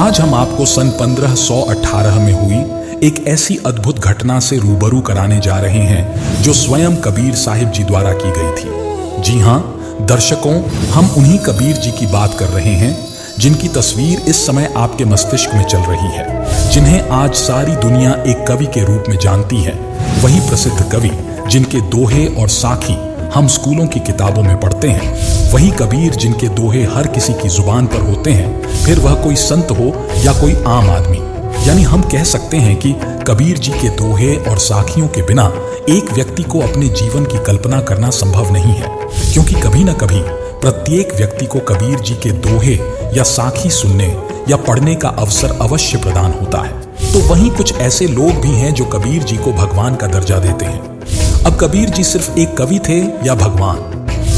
आज हम आपको सन 1518 में हुई एक ऐसी अद्भुत घटना से रूबरू कराने जा रहे हैं जो स्वयं कबीर साहिब जी द्वारा की गई थी। जी हां दर्शकों, हम उन्हीं कबीर जी की बात कर रहे हैं जिनकी तस्वीर इस समय आपके मस्तिष्क में चल रही है, जिन्हें आज सारी दुनिया एक कवि के रूप में जानती है। वही प्रसिद्ध कवि जिनके दोहे और साखी हम स्कूलों की किताबों में पढ़ते हैं। वही कबीर जिनके दोहे हर किसी की जुबान पर होते हैं, फिर वह कोई संत हो या कोई आम आदमी। यानी हम कह सकते हैं कि कबीर जी के दोहे और साखियों के बिना एक व्यक्ति को अपने जीवन की कल्पना करना संभव नहीं है, क्योंकि कभी न कभी प्रत्येक व्यक्ति को कबीर जी के दोहे या साखी सुनने या पढ़ने का अवसर अवश्य प्रदान होता है। तो वहीं कुछ ऐसे लोग भी हैं जो कबीर जी को भगवान का दर्जा देते हैं। अब कबीर जी सिर्फ एक कवि थे या भगवान,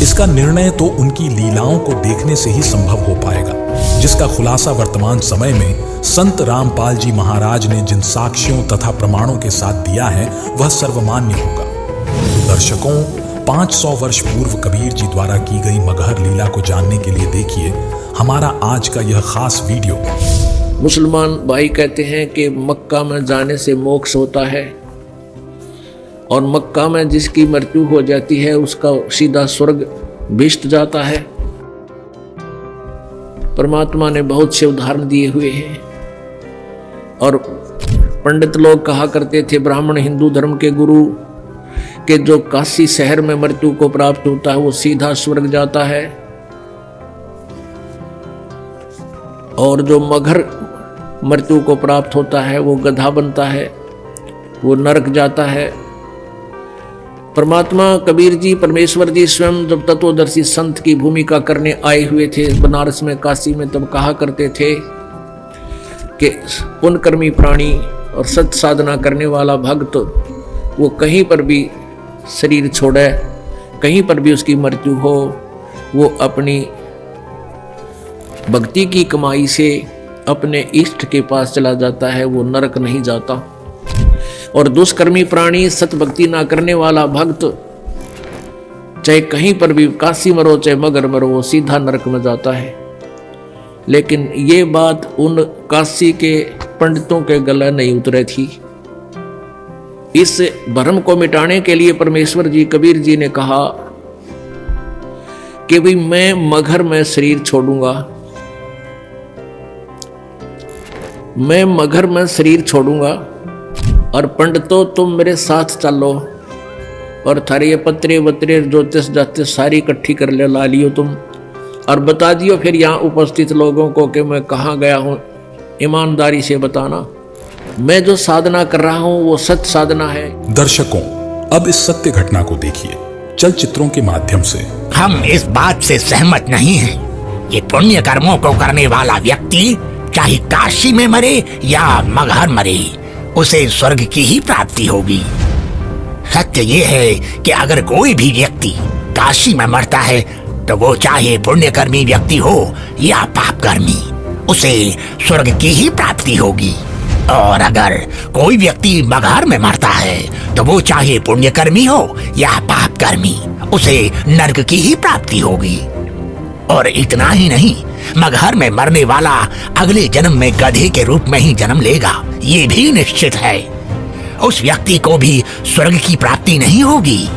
इसका निर्णय तो उनकी लीलाओं को देखने से ही संभव हो पाएगा, जिसका खुलासा वर्तमान समय में संत रामपाल जी महाराज ने जिन साक्ष्यों तथा प्रमाणों के साथ दिया है वह सर्वमान्य होगा। तो दर्शकों, 500 वर्ष पूर्व कबीर जी द्वारा की गई मगहर लीला को जानने के लिए देखिए हमारा आज का यह खास वीडियो। मुसलमान भाई कहते हैं कि मक्का में जाने से मोक्ष होता है और मक्का में जिसकी मृत्यु हो जाती है उसका सीधा स्वर्ग भिष्ट जाता है। परमात्मा ने बहुत से उदाहरण दिए हुए हैं और पंडित लोग कहा करते थे, ब्राह्मण हिंदू धर्म के गुरु, कि जो काशी शहर में मृत्यु को प्राप्त होता है वो सीधा स्वर्ग जाता है और जो मगहर मृत्यु को प्राप्त होता है वो गधा बनता है, वो नरक जाता है। परमात्मा कबीर जी, परमेश्वर जी स्वयं जब तत्वदर्शी संत की भूमिका करने आए हुए थे बनारस में, काशी में, तब कहा करते थे कि पुण्यकर्मी प्राणी और सत्य साधना करने वाला भक्त वो कहीं पर भी शरीर छोड़े, कहीं पर भी उसकी मृत्यु हो, वो अपनी भक्ति की कमाई से अपने इष्ट के पास चला जाता है, वो नरक नहीं जाता। और दुष्कर्मी प्राणी, सत भक्ति ना करने वाला भक्त, चाहे कहीं पर भी काशी मरो चाहे मगर मरो, वो सीधा नरक में जाता है। लेकिन ये बात उन काशी के पंडितों के गले नहीं उतरे थी। इस भ्रम को मिटाने के लिए परमेश्वर जी, कबीर जी ने कहा कि भाई मैं मगहर में शरीर छोड़ूंगा, मैं मगहर में शरीर छोड़ूंगा और पंडितों तुम मेरे साथ चलो और थारे ये पत्रे वत्रे ज्योतिष जातिष सारी इकट्ठी कर ले ला लियो तुम और बता दियो फिर यहाँ उपस्थित लोगों को कि मैं कहाँ गया हूँ। ईमानदारी से बताना, मैं जो साधना कर रहा हूँ वो सत्य साधना है। दर्शकों, अब इस सत्य घटना को देखिए चलचित्रों के माध्यम से। हम इस बात से सहमत नहीं हैं कि पुण्य कर्मों को करने वाला व्यक्ति चाहे काशी में मरे या मगहर मरे, उसे स्वर्ग की ही प्राप्ति होगी। सत्य ये है कि अगर कोई भी व्यक्ति काशी में मरता है तो वो चाहे पुण्यकर्मी व्यक्ति हो या पापकर्मी, उसे स्वर्ग की ही प्राप्ति होगी। और अगर कोई व्यक्ति मगहर में मरता है तो वो चाहे पुण्यकर्मी हो या पापकर्मी, उसे नरक की ही प्राप्ति होगी। और इतना ही नहीं, मगहर में मरने वाला अगले जन्म में गधे के रूप में ही जन्म लेगा, ये भी निश्चित है। उस व्यक्ति को भी स्वर्ग की प्राप्ति नहीं होगी।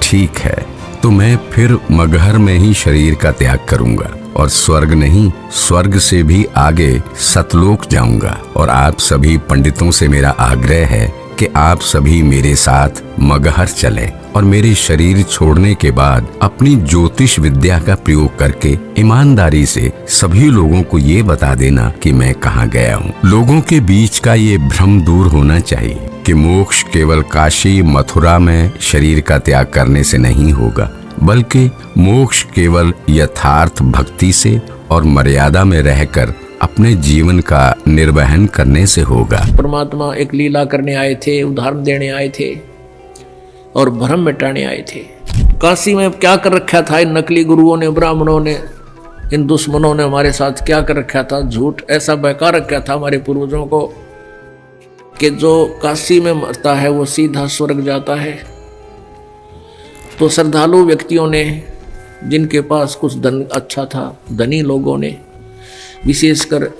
ठीक है, तो मैं फिर मगहर में ही शरीर का त्याग करूंगा और स्वर्ग नहीं, स्वर्ग से भी आगे सतलोक जाऊंगा। और आप सभी पंडितों से मेरा आग्रह है कि आप सभी मेरे साथ मगहर चलें और मेरे शरीर छोड़ने के बाद अपनी ज्योतिष विद्या का प्रयोग करके ईमानदारी से सभी लोगों को ये बता देना कि मैं कहाँ गया हूँ। लोगों के बीच का ये भ्रम दूर होना चाहिए कि मोक्ष केवल काशी मथुरा में शरीर का त्याग करने से नहीं होगा, बल्कि मोक्ष केवल यथार्थ भक्ति से और मर्यादा में रहकर अपने जीवन का निर्वहन करने से होगा। परमात्मा एक लीला करने आए थे, उदाहरण देने आए थे और भ्रम मिटाने आए थे। काशी में क्या कर रखा था इन नकली गुरुओं ने, ब्राह्मणों ने, इन दुश्मनों ने हमारे साथ क्या कर रखा था? झूठ ऐसा बहका रखा था हमारे पूर्वजों को कि जो काशी में मरता है वो सीधा स्वर्ग जाता है। तो श्रद्धालु व्यक्तियों ने, जिनके पास कुछ धन अच्छा था, धनी लोगों ने, विशेषकर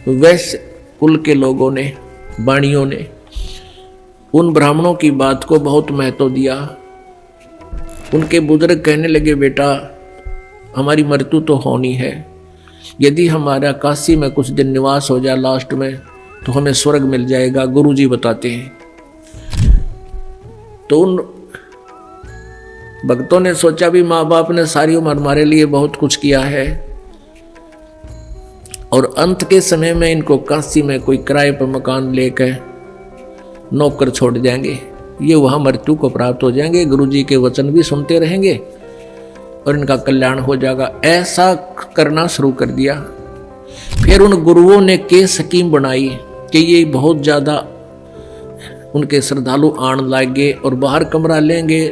वैश्य कुल के लोगों ने, वाणियों ने उन ब्राह्मणों की बात को बहुत महत्व दिया। उनके बुजुर्ग कहने लगे, बेटा हमारी मृत्यु तो होनी है, यदि हमारा काशी में कुछ दिन निवास हो जाए लास्ट में तो हमें स्वर्ग मिल जाएगा, गुरुजी बताते हैं। तो उन भक्तों ने सोचा भी माँ बाप ने सारी उम्र हमारे लिए बहुत कुछ किया है और अंत के समय में इनको काशी में कोई किराए पर मकान लेकर नौकर छोड़ जाएंगे, ये वहाँ मृत्यु को प्राप्त हो जाएंगे, गुरुजी के वचन भी सुनते रहेंगे और इनका कल्याण हो जाएगा। ऐसा करना शुरू कर दिया। फिर उन गुरुओं ने के स्कीम बनाई कि ये बहुत ज़्यादा उनके श्रद्धालु आने लगे और बाहर कमरा लेंगे,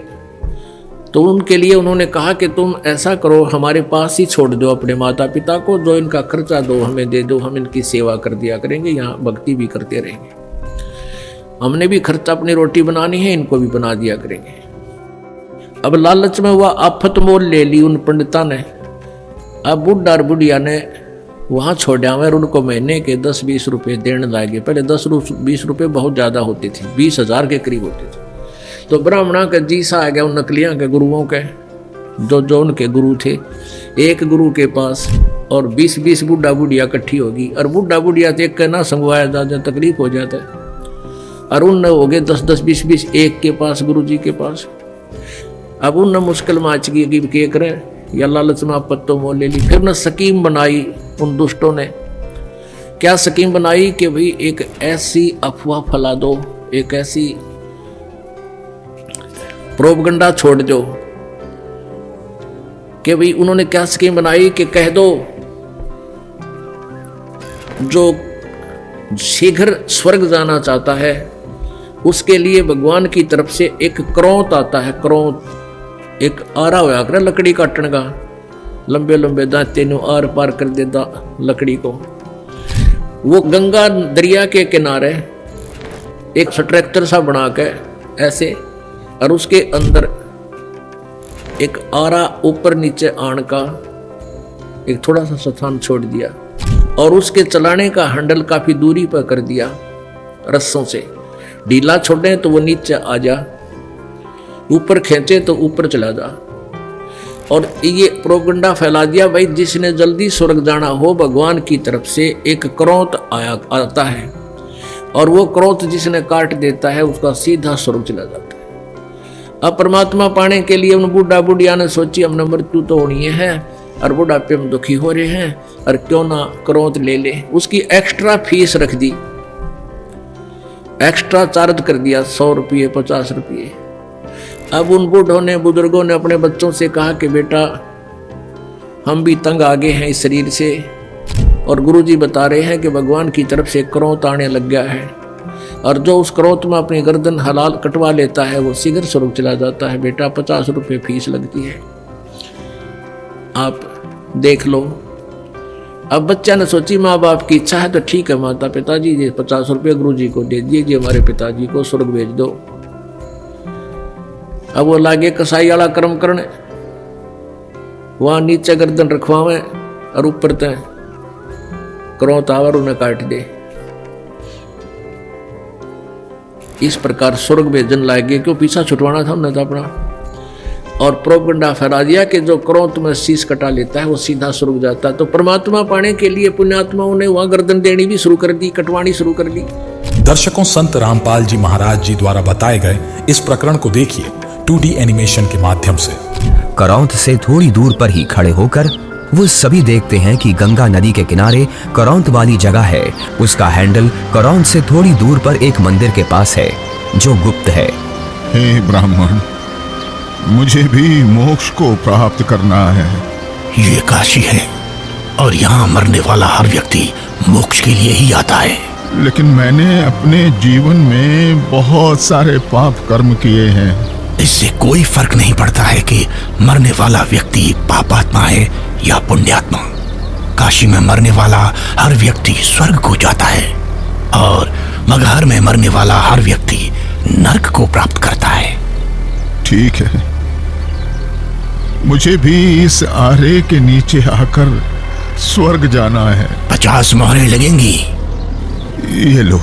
तो उनके लिए उन्होंने कहा कि तुम ऐसा करो, हमारे पास ही छोड़ दो अपने माता पिता को, जो इनका खर्चा दो हमें दे दो, हम इनकी सेवा कर दिया करेंगे, यहाँ भक्ति भी करते रहेंगे, हमने भी खर्चा अपनी रोटी बनानी है, इनको भी बना दिया करेंगे। अब लालच में वह आफत मोल ले ली उन पंडिता ने। अब बुढ़ा और बुढ़िया ने वहाँ छोड़ा और उनको महीने के 10-20 रुपये देने लगे। पहले 10-20 रुपये बहुत ज़्यादा होते थे, 20,000 के करीब होते थे। तो ब्राह्मणा का जीसा आ गया उन नकलियाँ के गुरुओं के, जो उनके गुरु थे। एक गुरु के पास और 20-20 बुढ़ा बुढ़िया इकट्ठी होगी, और बुढ़ा बुढ़िया तो एक का ना संगवाया जाता, तकलीफ हो जाता है। और उन हो गए 10-10, 20-20 एक के पास, गुरु जी के पास। अब उन मुश्किल में आच गई कि क्या करें, या लालच में पत्तों मोल ले ली। फिर न स्कीम बनाई उन दुष्टों ने। क्या स्कीम बनाई कि भाई एक ऐसी अफवाह फैला दो, एक ऐसी प्रोपगंडा छोड़ दो कि भाई उन्होंने क्या स्कीम बनाई कि कह दो जो शीघ्र स्वर्ग जाना चाहता है उसके लिए भगवान की तरफ से एक क्रौंत आता है। क्रौंत एक आरा होया कर लकड़ी काटने का, लंबे लंबे दांते नु आर पार कर देता लकड़ी को। वो गंगा दरिया के किनारे एक स्ट्रक्चर सा बना के ऐसे, और उसके अंदर एक आरा ऊपर नीचे आण का एक थोड़ा सा स्थान छोड़ दिया, और उसके चलाने का हैंडल काफी दूरी पर कर दिया रस्सों से। ढीला छोड़े तो वो नीचे आ जा, ऊपर खींचे तो ऊपर चला जा। और ये प्रोपगंडा फैला दिया, भाई जिसने जल्दी स्वर्ग जाना हो भगवान की तरफ से एक क्रौंत आता है, और वो क्रौंत जिसने काट देता है उसका सीधा स्वर्ग चला जाता है। अब परमात्मा पाने के लिए उन बुढ़ा बुढ़िया ने सोची हमने मृत्यु तो होनी है और बुढ़ापे में दुखी हो रहे हैं, और क्यों ना क्रौंत ले ले। उसकी एक्स्ट्रा फीस रख दी, एक्स्ट्रा चार्ज कर दिया 100 रुपये 50 रुपये। अब उन बूढ़ों ने बुजुर्गों ने अपने बच्चों से कहा कि बेटा हम भी तंग आ गए हैं इस शरीर से, और गुरुजी बता रहे हैं कि भगवान की तरफ से क्रौंत आने लग गया है, और जो उस क्रौंत में अपनी गर्दन हलाल कटवा लेता है वो शीघ्र स्वर्ग चला जाता है। बेटा 50 रुपये फीस लगती है, आप देख लो। अब बच्चा ने सोची माँ बाप की इच्छा है तो ठीक है, माता पिताजी ये 50 रुपये गुरु जी को दे दीजिए, हमारे पिताजी को स्वर्ग भेज दो। अब वो लागे कसाई वाला कर्म करने, वहां नीचे गर्दन रखवावे और ऊपर तय क्रौंत आवर उन्हें काट दे। इस प्रकार स्वर्ग भेजन लागे, क्यों पीछा छुटवाना था उन्हें तो अपना। और प्रोपगंडा फैला दिया कि जो क्रौंत में शीश कटा लेता है वो सीधा स्वर्ग जाता है। तो परमात्मा पाने के लिए पुण्यात्माओं ने वहां गर्दन देनी भी शुरू कर दी, कटवानी शुरू कर दी। दर्शकों, संत रामपाल जी महाराज जी द्वारा बताए गए इस प्रकरण को देखिए 2D एनिमेशन के माध्यम से। करौंत से थोड़ी दूर पर ही खड़े होकर वो सभी देखते हैं कि गंगा नदी के किनारे करौंत वाली जगह है। उसका हैंडल करौंत से थोड़ी दूर पर एक मंदिर के पास है जो गुप्त है। हे ब्राह्मण, मुझे भी मोक्ष को प्राप्त करना है। ये काशी है और यहाँ मरने वाला हर व्यक्ति मोक्ष के लिए ही आता है। लेकिन मैंने अपने जीवन में बहुत सारे पाप कर्म किए हैं। इससे कोई फर्क नहीं पड़ता है कि मरने वाला व्यक्ति पापात्मा है या पुण्यात्मा। काशी में मरने वाला हर व्यक्ति स्वर्ग को जाता है और मगहर में मरने वाला हर व्यक्ति नरक को प्राप्त करता है। ठीक है, मुझे भी इस आरे के नीचे आकर स्वर्ग जाना है। 50 मोहरें लगेंगी। ये लो।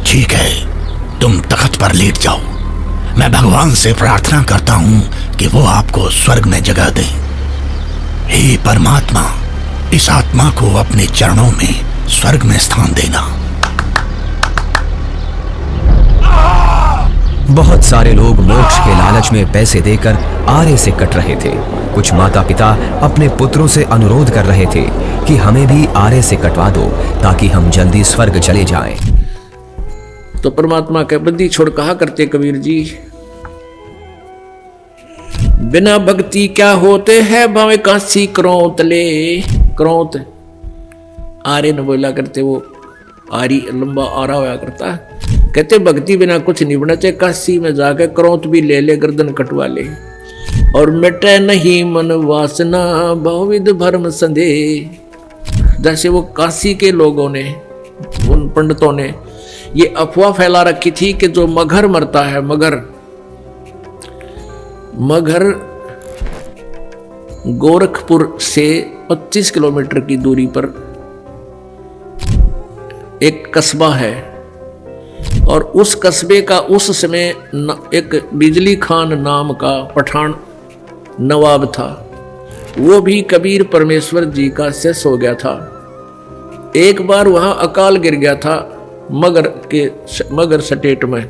ठीक है, तुम तख्त पर लेट जाओ। मैं भगवान से प्रार्थना करता हूँ कि वो आपको स्वर्ग में जगह दे। हे परमात्मा, इस आत्मा को अपने चरणों में स्वर्ग में स्थान देना। बहुत सारे लोग मोक्ष के लालच में पैसे देकर आरे से कट रहे थे। कुछ माता पिता अपने पुत्रों से अनुरोध कर रहे थे कि हमें भी आरे से कटवा दो ताकि हम जल्दी स्वर्ग चले जाएं। तो परमात्मा के बद्दी छोड़ कहा करते कबीर जी, बिना भक्ति क्या होते हैं भावे काशी करौत ले। करौत आरे न बोला करते, वो आरी लंबा आरा होया करता। कहते भक्ति बिना कुछ नहीं बना, चाहे काशी में जाकर करौत भी ले ले, गर्दन कटवा ले। और मिटे नहीं मन वासना बहुविध भरम संदेह। जैसे वो काशी के लोगों ने, उन पंडितों ने ये अफवाह फैला रखी थी कि जो मगर मरता है, मगर गोरखपुर से 25 किलोमीटर की दूरी पर एक कस्बा है, और उस कस्बे का उस समय एक बिजली खान नाम का पठान नवाब था। वो भी कबीर परमेश्वर जी का शिष्य हो गया था। एक बार वहां अकाल गिर गया था मगर स्टेट में,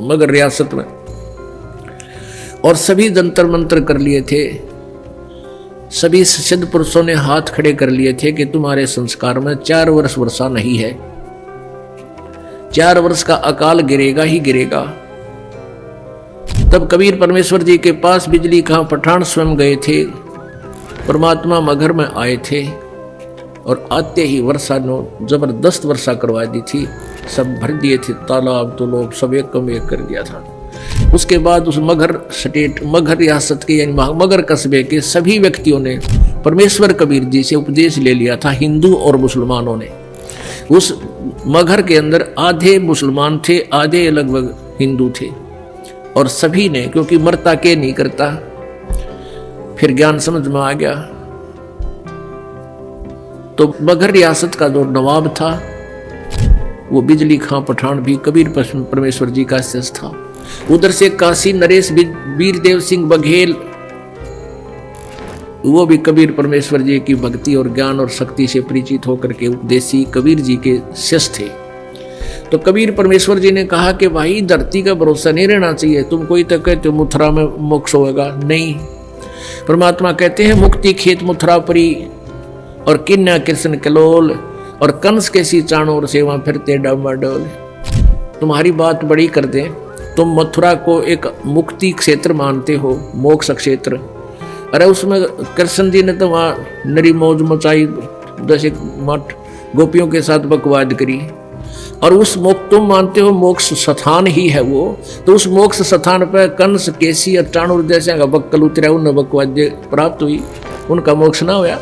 मगर रियासत में, और सभी जंतर मंत्र कर लिए थे। सभी सिद्ध पुरुषों ने हाथ खड़े कर लिए थे कि तुम्हारे संस्कार में 4 वर्ष वर्षा नहीं है, 4 वर्ष का अकाल गिरेगा ही गिरेगा। तब कबीर परमेश्वर जी के पास बिजली खां पठान स्वयं गए थे। परमात्मा मगर में आए थे और आते ही वर्षा ने जबरदस्त वर्षा करवा दी थी। सब भर दिए थे तालाब, तो लोग सब एक कम एक कर दिया था। उसके बाद उस मगर स्टेट, मगर रियासत के यानी मगर कस्बे के सभी व्यक्तियों ने परमेश्वर कबीर जी से उपदेश ले लिया था। हिंदू और मुसलमानों ने, उस मगर के अंदर आधे मुसलमान थे, आधे लगभग हिंदू थे, और सभी ने, क्योंकि मरता के नहीं करता, फिर ज्ञान समझ में आ गया। तो मगर रियासत का जो नवाब था वो बिजली खां पठान भी कबीर परमेश्वर जी का शिष्य था। उधर से काशी नरेश वीरदेव सिंह बघेल, वो भी कबीर परमेश्वर जी की भक्ति और ज्ञान और शक्ति से परिचित होकर के उपदेशी कबीर जी के शिष्य थे। तो कबीर परमेश्वर जी ने कहा कि भाई धरती का भरोसा नहीं रहना चाहिए। तुम कोई तो कहते हो मथुरा में मोक्ष होगा, नहीं। परमात्मा कहते हैं मुक्ति खेत मथुरा परी, और किन्या कृष्ण कलोल, और कंस के सी चाणोर से वहां फिरते डामाडोल। तुम्हारी बात बड़ी कर दें, तुम मथुरा को एक मुक्ति क्षेत्र मानते हो, मोक्ष क्षेत्र। अरे उसमें कृष्ण जी ने तो वहां नरी मौज मचाई, जैसे मठ गोपियों के साथ बकवाद करी, और उस तुम मानते हो मोक्ष स्थान ही है वो। तो उस मोक्ष स्थान पर कंस केसी और चाणूर जैसे का बक्कल उतरा, उन्हें बकवाद प्राप्त हुई, उनका मोक्ष ना हुआ।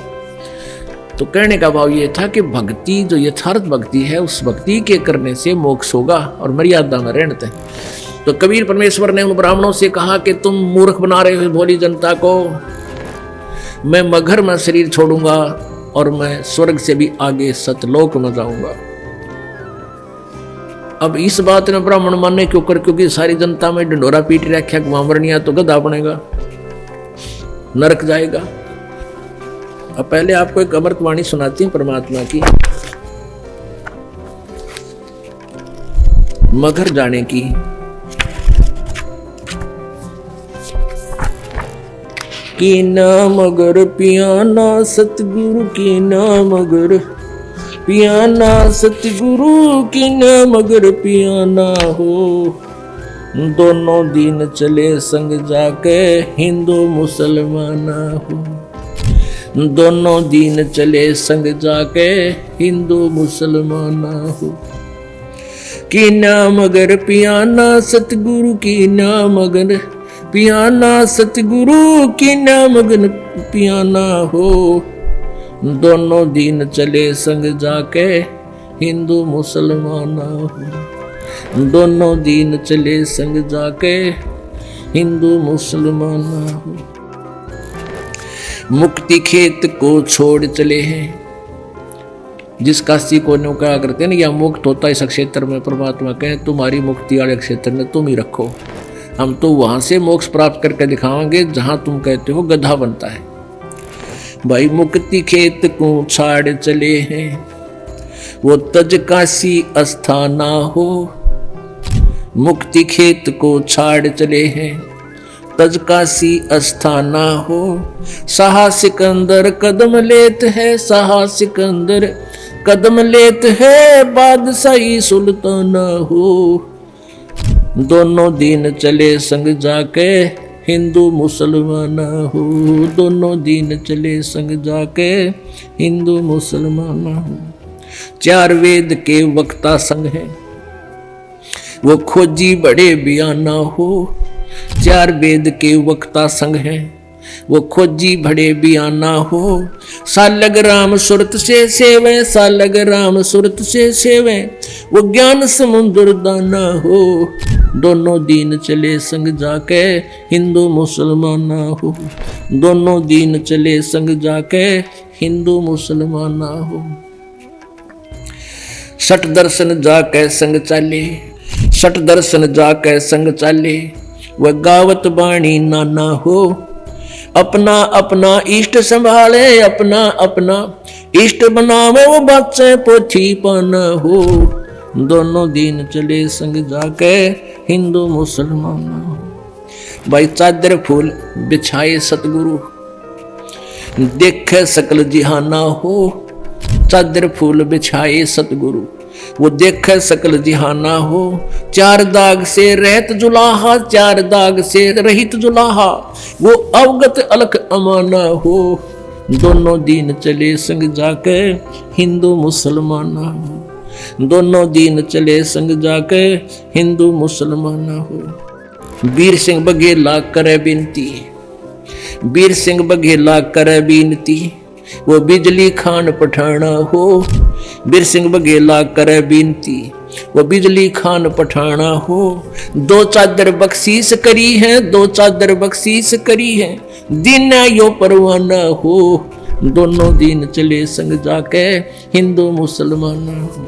तो कहने का भाव ये था कि भक्ति जो यथार्थ भक्ति है, उस भक्ति के करने से मोक्ष होगा और मर्यादा में रहते हैं। तो कबीर परमेश्वर ने उन ब्राह्मणों से कहा कि तुम मूर्ख बना रहे हो भोली जनता को, मैं मगर में शरीर छोड़ूंगा और मैं स्वर्ग से भी आगे सतलोक में जाऊंगा। अब इस बात ने ब्राह्मण मानने क्यों कर, क्योंकि सारी जनता में ढंडोरा पीट रखा, वामरनिया तो गधा बनेगा, नरक जाएगा। अब पहले आपको एक अमृतवाणी सुनाती हूं परमात्मा की, मगर जाने की। की ना मगर पियाना सतगुरु की ना मगर पियाना सतगुरु की ना मगर पियाना हो। दोनों दिन चले संग जाके हिंदू मुसलमाना हो। दोनों दिन चले संग जाके हिंदू मुसलमाना हो। की ना मगर पियाना सतगुरु की ना मगर पियाना सतगुरु की ना मगन पियाना हो। दोनों दिन चले संग जाके हिंदू मुसलमाना हो। दोनों दिन चले संग जाके हिंदू मुसलमाना हो। मुक्ति खेत को छोड़ चले हैं। जिस काशी को नौका करते हैं ना, या मुक्त होता है इस क्षेत्र में, परमात्मा कहें तुम्हारी मुक्ति वाले क्षेत्र में तुम ही रखो, हम तो वहां से मोक्ष प्राप्त करके दिखाएंगे जहां तुम कहते हो गधा बनता है। भाई मुक्ति खेत को छाड़ चले हैं, वो तज काशी अस्थाना हो। मुक्ति खेत को छाड़ चले हैं, तज काशी अस्थाना हो। साहा सिकंदर कदम लेत है, साहा सिकंदर कदम लेत है, बादशाही सुल्ताना हो। दोनों दिन चले संग जाके हिंदू मुसलमान हो, दोनों दिन चले संग जाके हिंदू मुसलमान हो। चार वेद के वक्ता संग हैं, वो खोजी बड़े बयाना हो। चार वेद के वक्ता संग हैं, वो खोजी बड़े बयाना हो। सालग राम सुरत से सेवे, सालग राम सुरत से सेवे, वो ज्ञान समुद्र दाना हो। दोनों दिन चले संग जाके हिंदू मुसलमान हो, दोनों दिन चले संग जाके हिंदू मुसलमान हो। सठ दर्शन जाके संग चाले, सठ दर्शन जाके संग चाले, वह गावत बाणी नाना हो। अपना अपना इष्ट संभाले, अपना अपना इष्ट बनावे, वो बच्चे पोथी पाना हो। दोनों दिन चले संग जाके हिंदू मुसलमान हो। भाई चादर फूल बिछाए सतगुरु, देखे सकल जिहाना हो। चादर फूल बिछाए सतगुरु, वो देखे सकल जिहाना हो। चार दाग से रहत जुलाहा, चार दाग से रहित जुलाहा, वो अवगत अलख अमाना हो। दोनों दिन चले संग जाके हिंदू मुसलमान हो, दोनों दिन चले संग जाके हिंदू मुसलमान हो। वीर सिंह बघेला करे बिनती, वीर सिंह बघेला करे बिनती, वो बिजली खान पठाना हो। वीर सिंह बघेला करे बिनती, वो बिजली खान पठाना हो। दो चादर बख्शीश करी है, दो चादर बख्शीश करी है, दिन यो परवाना हो। दोनों दिन चले संग जाके हिंदू मुसलमान हो,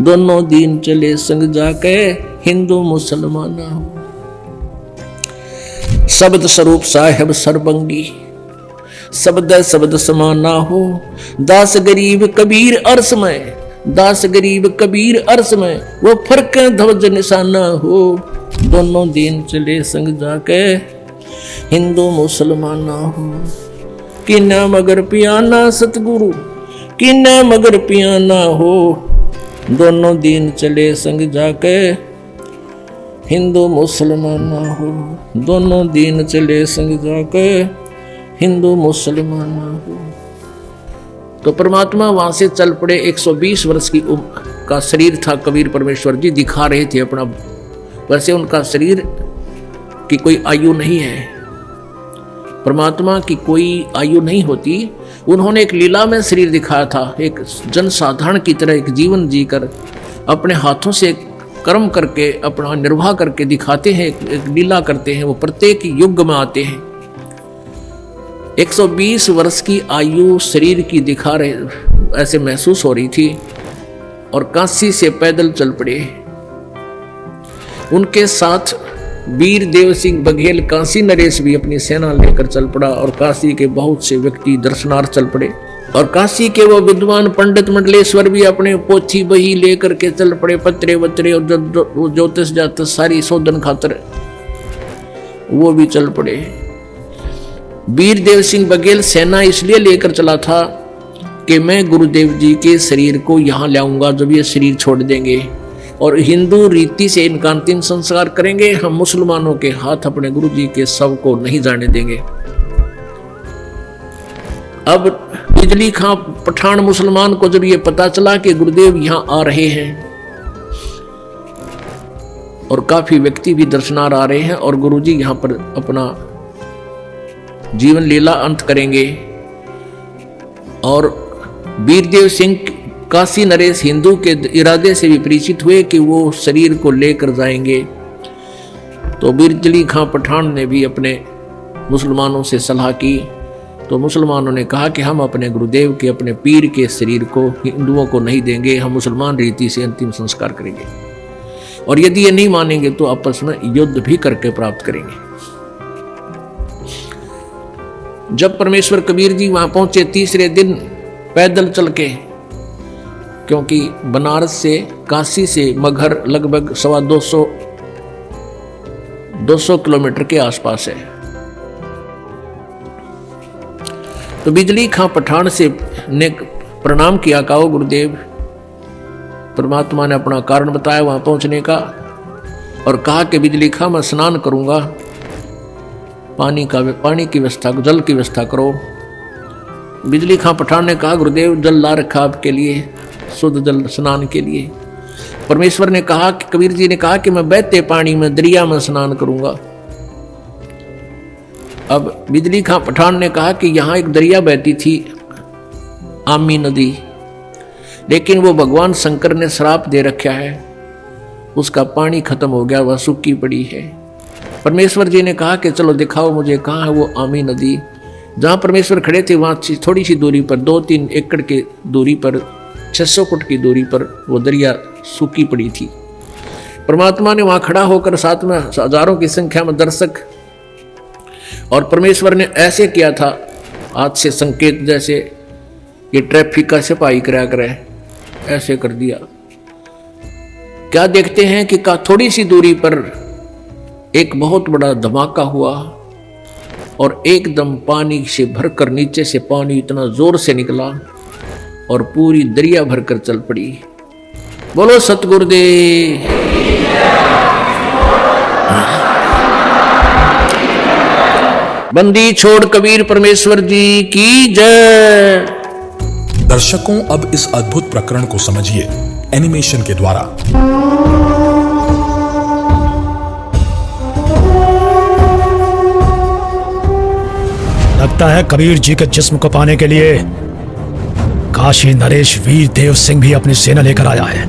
दोनों दिन चले संग जाके हिंदू मुसलमान हो। शब्द स्वरूप साहेब सरबंगी, शब्द शब्द समाना हो। दास गरीब कबीर अर्श में, दास गरीब कबीर अर्श में, वो फर्क ध्वज निशाना हो। दोनों दिन चले संग जाके हिंदू मुसलमान हो। किन्ना मगर पियाना सतगुरु, किन्ना मगर पियाना हो। दोनों दिन चले संग जाके हिंदू मुसलमान हो, दोनों दिन चले संग जाके हिंदू मुसलमान हो। तो परमात्मा वहां से चल पड़े। 120 वर्ष की उम्र का शरीर था, कबीर परमेश्वर जी दिखा रहे थे अपना। वैसे उनका शरीर की कोई आयु नहीं है, परमात्मा की कोई आयु नहीं होती। उन्होंने एक लीला में शरीर दिखाया था, एक जनसाधारण की तरह एक जीवन जीकर अपने हाथों से कर्म करके अपना निर्वाह करके दिखाते हैं, एक लीला करते हैं। वो प्रत्येक युग में आते हैं। 120 वर्ष की आयु शरीर की दिखा रहे ऐसे महसूस हो रही थी, और काशी से पैदल चल पड़े। उनके साथ वीर देव सिंह बघेल काशी नरेश भी अपनी सेना लेकर चल पड़ा, और काशी के बहुत से व्यक्ति दर्शनार्थ चल पड़े। और काशी के वो विद्वान पंडित मंडलेश्वर भी अपने पोथी बही लेकर के चल पड़े, पत्रे वत्रे और ज्योतिष जातिष सारी शोधन खातर वो भी चल पड़े। वीर देव सिंह बघेल सेना इसलिए लेकर चला था कि मैं गुरुदेव जी के शरीर को यहाँ लाऊंगा जब ये शरीर छोड़ देंगे, और हिंदू रीति से इनका अंतिम संस्कार करेंगे। हम मुसलमानों के हाथ अपने गुरु जी के शव को नहीं जाने देंगे। अब बिजली खां पठान मुसलमान को जब ये पता चला कि गुरुदेव यहाँ आ रहे हैं, और काफी व्यक्ति भी दर्शनार्थ आ रहे हैं, और गुरुजी यहाँ पर अपना जीवन लीला अंत करेंगे, और वीरदेव सिंह काशी नरेश हिंदू के इरादे से भी परिचित हुए कि वो शरीर को लेकर जाएंगे। तो बिजली खां पठान ने भी अपने मुसलमानों से सलाह की तो मुसलमानों ने कहा कि हम अपने गुरुदेव के, अपने पीर के शरीर को हिंदुओं को नहीं देंगे, हम मुसलमान रीति से अंतिम संस्कार करेंगे, और यदि ये नहीं मानेंगे तो आपस में युद्ध भी करके प्राप्त करेंगे। जब परमेश्वर कबीर जी वहां पहुंचे तीसरे दिन पैदल चल के, क्योंकि बनारस से, काशी से मगहर लगभग 200 किलोमीटर के आसपास है। तो बिजली खां पठान से ने प्रणाम किया, कहा गुरुदेव। परमात्मा ने अपना कारण बताया वहां पहुंचने का और कहा कि बिजली खां मैं स्नान करूंगा, पानी की व्यवस्था, जल की व्यवस्था करो। बिजली खां पठान ने कहा गुरुदेव जल ला रखा आपके लिए, शुद्ध जल स्नान के लिए। परमेश्वर ने कहा कि कबीर जी ने कहा कि मैं बहते पानी में, दरिया में स्नान करूंगा। अब बिजली खां पठान ने कहा कि यहां एक दरिया बहती थी, आमी नदी, लेकिन वो भगवान शंकर ने श्राप दे रखा है, उसका पानी खत्म हो गया, वह सूखी पड़ी है। परमेश्वर जी ने कहा कि चलो दिखाओ मुझे कहाँ है वो आमी नदी। जहां परमेश्वर खड़े थे वहां थोड़ी सी दूरी पर, 2-3 एकड़ की दूरी पर, 600 फुट की दूरी पर वो दरिया सूखी पड़ी थी। परमात्मा ने वहां खड़ा होकर, साथ में हजारों की संख्या में दर्शक, और परमेश्वर ने ऐसे किया था हाथ से संकेत, जैसे ये ट्रैफिक का सिपाही करा करे, ऐसे कर दिया। क्या देखते हैं कि थोड़ी सी दूरी पर एक बहुत बड़ा धमाका हुआ और एकदम पानी से भरकर नीचे से पानी इतना जोर से निकला और पूरी दरिया भरकर चल पड़ी। बोलो सतगुरुदेव। बंदी छोड़ कबीर परमेश्वर जी की जय। दर्शकों अब इस अद्भुत प्रकरण को समझिए एनिमेशन के द्वारा। लगता है कबीर जी के जिस्म को पाने के लिए काशी नरेश वीर देव सिंह भी अपनी सेना लेकर आया है,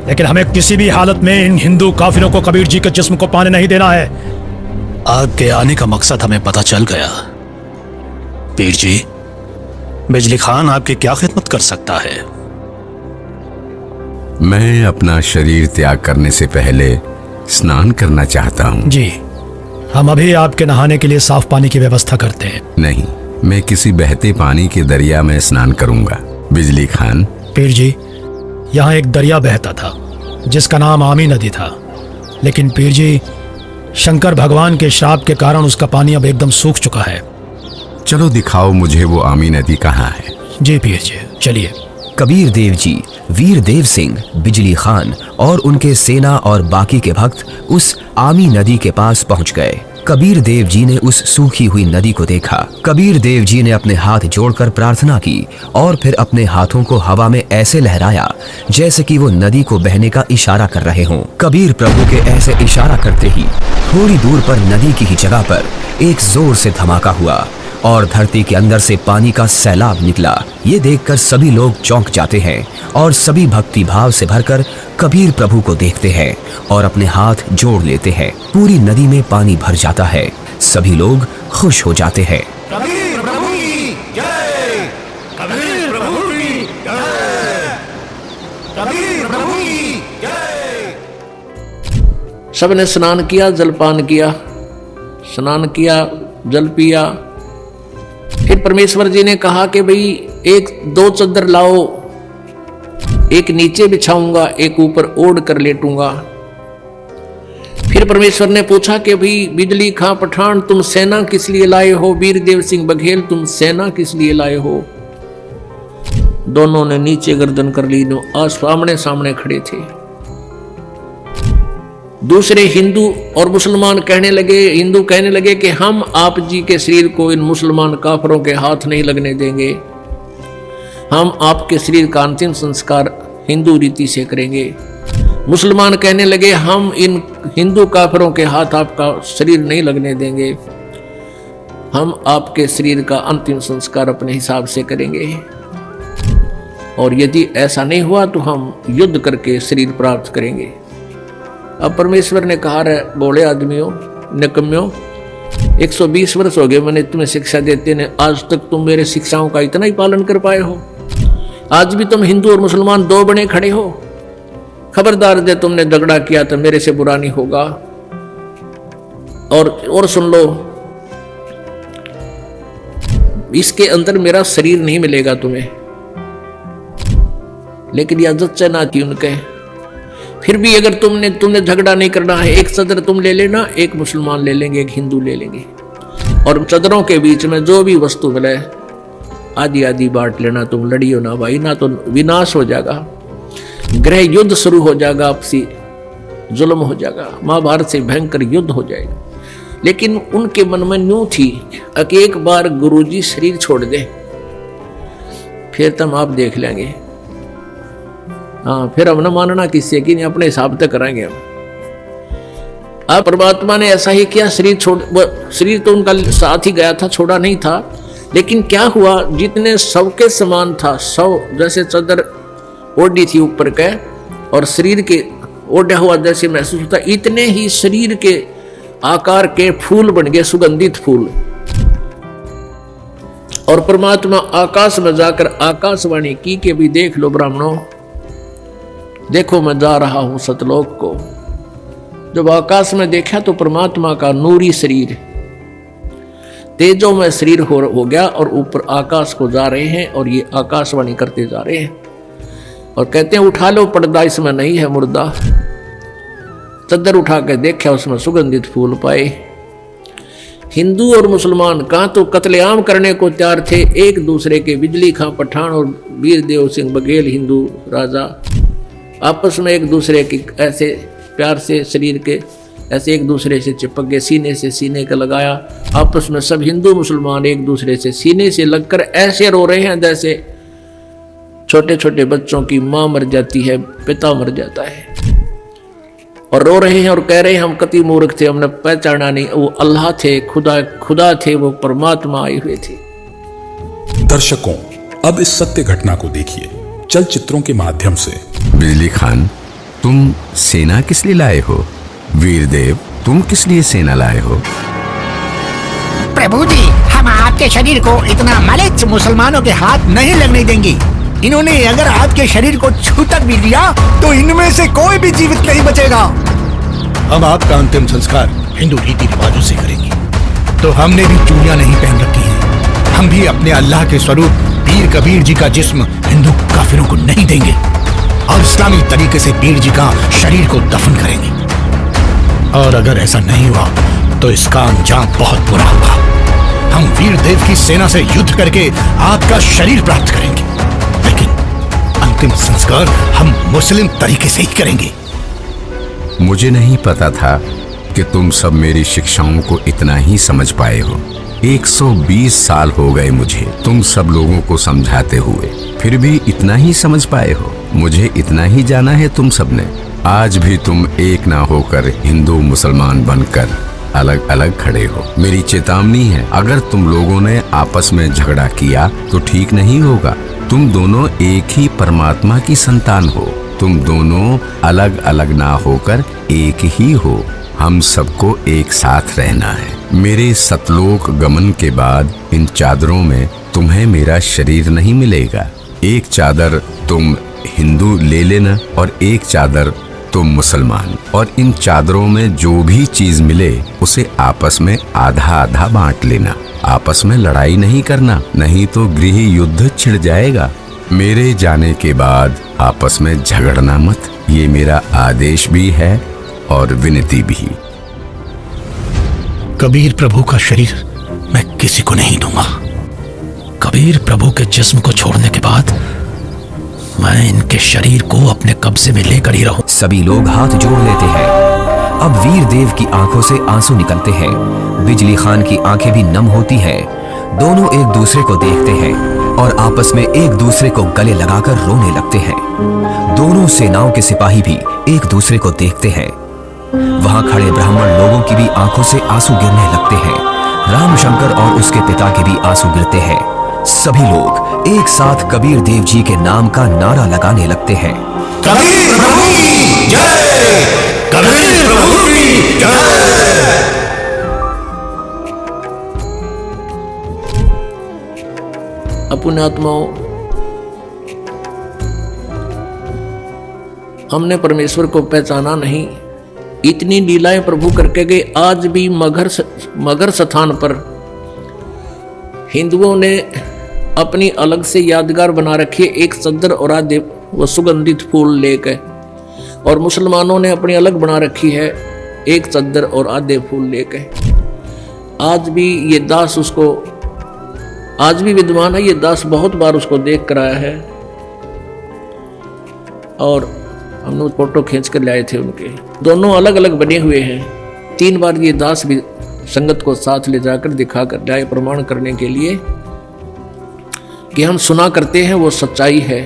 लेकिन हमें किसी भी हालत में इन हिंदू काफिरों को कबीर जी के जिस्म को पाने नहीं देना है। आपके आने का मकसद हमें पता चल गया। पीर जी, बिजली खान आपकी क्या खिदमत कर सकता है? मैं अपना शरीर त्याग करने से पहले स्नान करना चाहता हूँ। जी, हम अभी आपके नहाने के लिए साफ पानी की व्यवस्था करते हैं। नहीं, मैं किसी बहते पानी के दरिया में स्नान करूंगा। बिजली खान। पीर जी, यहाँ एक दरिया बहता था जिसका नाम आमी नदी था, लेकिन पीर जी शंकर भगवान के श्राप के कारण उसका पानी अब एकदम सूख चुका है। चलो दिखाओ मुझे वो आमी नदी कहाँ है। जी पीर जी, चलिए। कबीर देव जी, वीर देव सिंह, बिजली खान और उनके सेना और बाकी के भक्त उस आमी नदी के पास पहुंच गए। कबीर देव जी ने उस सूखी हुई नदी को देखा। कबीर देव जी ने अपने हाथ जोड़कर प्रार्थना की और फिर अपने हाथों को हवा में ऐसे लहराया जैसे कि वो नदी को बहने का इशारा कर रहे हों। कबीर प्रभु के ऐसे इशारा करते ही थोड़ी दूर पर नदी की ही जगह पर एक जोर से धमाका हुआ और धरती के अंदर से पानी का सैलाब निकला। ये देखकर सभी लोग चौंक जाते हैं और सभी भक्ति भाव से भरकर कबीर प्रभु को देखते हैं और अपने हाथ जोड़ लेते हैं। पूरी नदी में पानी भर जाता है। सभी लोग खुश हो जाते हैं। कबीर प्रभु की जय, कबीर प्रभु की जय, कबीर प्रभु की जय। सबने स्नान किया, जलपान किया, स्नान किया, जल पिया। फिर परमेश्वर जी ने कहा कि भाई 1-2 चद्दर लाओ, एक नीचे बिछाऊंगा, एक ऊपर ओढ़ कर लेटूंगा। फिर परमेश्वर ने पूछा कि भाई बिजली खां पठान तुम सेना किस लिए लाए हो, वीर देव सिंह बघेल तुम सेना किस लिए लाए हो। दोनों ने नीचे गर्दन कर ली, आमने सामने खड़े थे। दूसरे हिंदू और मुसलमान कहने लगे, हिंदू कहने लगे कि हम आप जी के शरीर को इन मुसलमान काफरों के हाथ नहीं लगने देंगे, हम आपके शरीर का अंतिम संस्कार हिंदू रीति से करेंगे। मुसलमान कहने लगे हम इन हिंदू काफरों के हाथ आपका शरीर नहीं लगने देंगे, हम आपके शरीर का अंतिम संस्कार अपने हिसाब से करेंगे, और यदि ऐसा नहीं हुआ तो हम युद्ध करके शरीर प्राप्त करेंगे। अब परमेश्वर ने कहा, रे बोले आदमियों, निकम्यों, 120 वर्ष हो गए मैंने तुम्हें शिक्षा देते ने, आज तक तुम मेरे शिक्षाओं का इतना ही पालन कर पाए हो। आज भी तुम हिंदू और मुसलमान दो बने खड़े हो। खबरदार दे, तुमने झगड़ा किया तो मेरे से बुरा नहीं होगा। और सुन लो, इसके अंदर मेरा शरीर नहीं मिलेगा तुम्हें। लेकिन यह जच्चा ना थी उनके। फिर भी अगर तुमने झगड़ा नहीं करना है, एक सदर तुम ले लेना, एक मुसलमान ले लेंगे, एक हिंदू ले लेंगे, और सदरों के बीच में जो भी वस्तु मिले आधी आधी बांट लेना। तुम लड़ियो ना भाई, ना तो विनाश हो जाएगा, गृह युद्ध शुरू हो जाएगा, आपसी जुल्म हो जाएगा, महाभारत से भयंकर युद्ध हो जाएगा। लेकिन उनके मन में न्यू थी कि एक बार गुरुजी शरीर छोड़ दे, फिर तुम आप देख लेंगे। हाँ, फिर हम न मानना किससे कि नहीं, अपने हिसाब तक कराएंगे हम। अब परमात्मा ने ऐसा ही किया, शरीर तो उनका साथ ही गया था, छोड़ा नहीं था। लेकिन क्या हुआ, जितने सबके समान था, सब जैसे चादर ओढ़ी थी ऊपर के और शरीर के ओढ़ा हुआ जैसे महसूस होता, इतने ही शरीर के आकार के फूल बन गए, सुगंधित फूल। और परमात्मा आकाश में जाकर आकाशवाणी की कि भी देख लो ब्राह्मणों, देखो मैं जा रहा हूं सतलोक को। जब आकाश में देखा तो परमात्मा का नूरी शरीर तेजों में शरीर हो गया और ऊपर आकाश को जा रहे हैं। और ये आकाशवाणी करते जा रहे हैं और कहते हैं उठा लो पर्दा, इसमें नहीं है मुर्दा। चद्दर उठा के देखा, उसमें सुगंधित फूल पाए। हिंदू और मुसलमान कहां तो कत्लेआम करने को तैयार थे एक दूसरे के। बिजली खां पठान और वीर देव सिंह बघेल हिंदू राजा आपस में एक दूसरे की ऐसे प्यार से शरीर के ऐसे एक दूसरे से चिपक गए, सीने से सीने का लगाया। आपस में सब हिंदू मुसलमान एक दूसरे से सीने से लगकर ऐसे रो रहे हैं जैसे छोटे छोटे बच्चों की माँ मर जाती है, पिता मर जाता है, और रो रहे हैं और कह रहे हैं हम कति मूर्ख थे, हमने पहचाना नहीं, वो अल्लाह थे, खुदा थे, वो परमात्मा आए हुए थे। दर्शकों, अब इस सत्य घटना को देखिए चलचित्रों के माध्यम से। बिजली खान, तुम सेना किस लिए लाए हो? वीरदेव, तुम किस लिए सेना लाए हो? प्रभु जी, हम आपके शरीर को इतना मलिच मुसलमानों के हाथ नहीं लगने देंगे। इन्होंने अगर आपके शरीर को छू तक भी लिया तो इनमें से कोई भी जीवित नहीं बचेगा। हम आपका अंतिम संस्कार हिंदू रीति रिवाजों से करेंगे। तो हमने भी चूड़ियां नहीं पहन रखी हैं। हम भी अपने अल्लाह के स्वरूप पीर कबीर जी का जिस्म हिंदू काफिरों को नहीं देंगे और इस्लामी तरीके से पीर जी का शरीर को दफन करेंगे। और अगर ऐसा नहीं हुआ तो इसका अंजाम बहुत बुरा होगा। हम वीर देव की सेना से युद्ध करके आपका शरीर प्राप्त करेंगे, लेकिन अंतिम संस्कार हम मुस्लिम तरीके से ही करेंगे। मुझे नहीं पता था कि तुम सब मेरी शिक्षाओं को इतना ही समझ पाए हो। 120 साल हो गए मुझे तुम सब लोगों को समझाते हुए, फिर भी इतना ही समझ पाए हो। मुझे इतना ही जाना है तुम सब ने। आज भी तुम एक ना होकर हिंदू मुसलमान बनकर अलग अलग खड़े हो। मेरी चेतावनी है, अगर तुम लोगों ने आपस में झगड़ा किया तो ठीक नहीं होगा। तुम दोनों एक ही परमात्मा की संतान हो। तुम दोनों अलग अलग ना होकर एक ही हो। हम सबको एक साथ रहना है। मेरे सतलोक गमन के बाद इन चादरों में तुम्हें मेरा शरीर नहीं मिलेगा। एक चादर तुम हिंदू ले लेना और एक चादर तुम मुसलमान, और इन चादरों में जो भी चीज मिले उसे आपस में आधा आधा बांट लेना। आपस में लड़ाई नहीं करना, नहीं तो गृह युद्ध छिड़ जाएगा। मेरे जाने के बाद आपस में झगड़ना मत, ये मेरा आदेश भी है और विनती भी। कबीर प्रभु का शरीर मैं किसी को नहीं दूंगा। कबीर प्रभु के जिस्म को छोड़ने के बाद मैं इनके शरीर को अपने कब्जे में लेकर ही रहूं। सभी लोग हाथ जोड़ लेते हैं। अब वीर देव की आंखों से आंसू निकलते हैं। बिजली खान की आंखें भी नम होती हैं। दोनों एक दूसरे को देखते हैं और आपस में एक दूसरे को गले लगाकर रोने लगते हैं। दोनों सेनाओं के सिपाही भी एक दूसरे को देखते हैं। वहां खड़े ब्राह्मण लोगों की भी आंखों से आंसू गिरने लगते हैं। रामशंकर और उसके पिता के भी आंसू गिरते हैं। सभी लोग एक साथ कबीर देव जी के नाम का नारा लगाने लगते हैं। कबीर प्रभु की जय! कबीर प्रभु की जय! अपने आत्माओं, हमने परमेश्वर को पहचाना नहीं, इतनी लीलाएं प्रभु करके गए। आज भी मगर स्थान पर हिंदुओं ने अपनी अलग से यादगार बना रखी है, एक चद्दर और आधे वो सुगंधित फूल लेकर, और मुसलमानों ने अपनी अलग बना रखी है, एक चद्दर और आधे फूल लेकर। आज भी ये दास उसको, आज भी विद्वान है ये दास, बहुत बार उसको देख कर आया है, और हमने फोटो खींच कर लाए थे उनके। दोनों अलग अलग बने हुए हैं। 3 बार ये दास भी संगत को साथ ले जाकर दिखा कर लाए, प्रमाण करने के लिए कि हम सुना करते हैं वो सच्चाई है।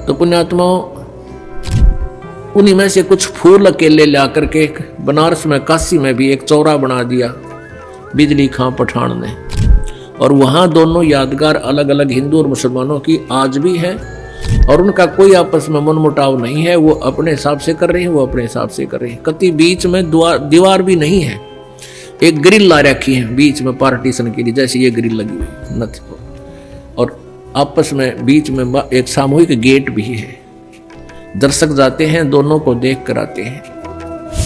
तो पुण्यात्माओं, उन्हीं में से कुछ फूल अकेले ला करके बनारस में, काशी में भी एक चौरा बना दिया बिजली खां पठान ने, और वहां दोनों यादगार अलग अलग हिंदू और मुसलमानों की आज भी है, और उनका कोई आपस में मनमुटाव नहीं है। वो अपने हिसाब से कर रहे हैं, वो अपने हिसाब से कर रहे हैं। कति बीच में दीवार भी नहीं है, एक ग्रिल ला रखी है बीच में पार्टीशन के लिए, जैसे ये ग्रिल लगी हुई नथ, और आपस में बीच में एक सामूहिक गेट भी है। दर्शक जाते हैं, दोनों को देख कर आते हैं।